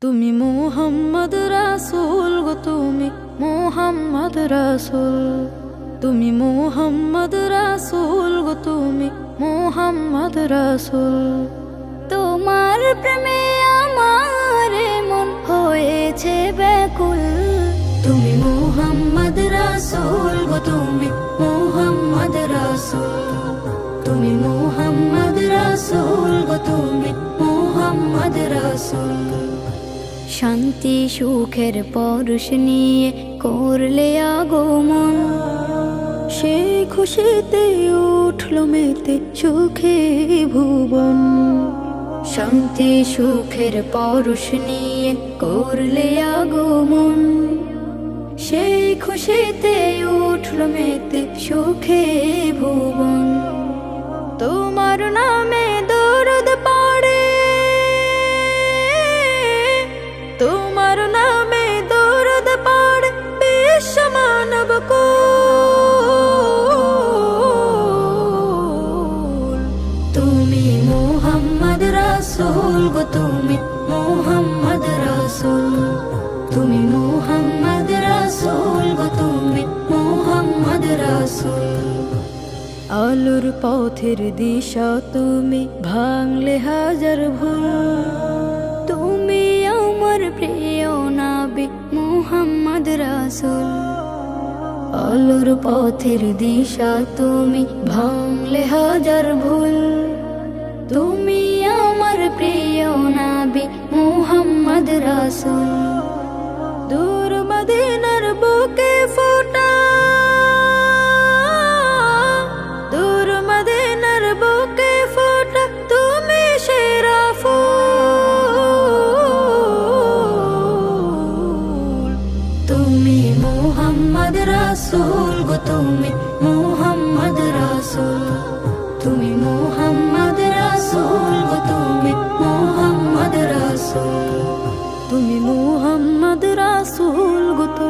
তুমি মুহাম্মদ রাসূল গো, তুমি মুহাম্মদ রাসূল, তুমি মুহাম্মদ রাসূল গো, তুমি মুহাম্মদ রাসূল। তোমার প্রেমে আমার মন হয়েছে ব্যাকুল। তুমি মুহাম্মদ রাসূল গো, তুমি মুহাম্মদ রাসূল, তুমি মুহাম্মদ রাসূল গো, তুমি মুহাম্মদ রাসূল। শান্তি সুখের পরশ নিয়ে করলে আগমন, সেই খুশিতে উঠল মেতে সুখে ভুবন। শান্তি সুখের পরশ নিয়ে করলে আগমন, সেই খুশিতে উঠল মেতে সুখে ভুবন। তোমার নামে দরুদ পড়ে, তোমার নামে দরুদ পড়ে বিশ্ব মানব কুল। তুমি মুহাম্মদ রাসূল গো, তুমি মুহাম্মদ রাসূল, তুমি মুহাম্মদ রাসূল গো, তুমি মুহাম্মদ রাসূল। আলোর পথের দিশা তুমি, ভাঙলে হাজার ভুল। তুমি আমার প্রিয় নবী মুহাম্মদ রাসূল। আলোর পথের দিশা তুমি, ভাঙলে হাজার ভুল। তুমি আমার প্রিয় নবী মুহাম্মদ রাসূল। দূর মদিনার বুকে ফোটা, দূর মদিনার বুকে ফোটা তুমি সেরা ফুল। তুমি মুহাম্মদ রাসূল গো, তুমি মুহাম্মদ রাসূল, তুমি মুহাম্মদ রাসূল গো, তুমি মুহাম্মদ রাসূল, তুমি মুহাম্মদ রাসূল গো।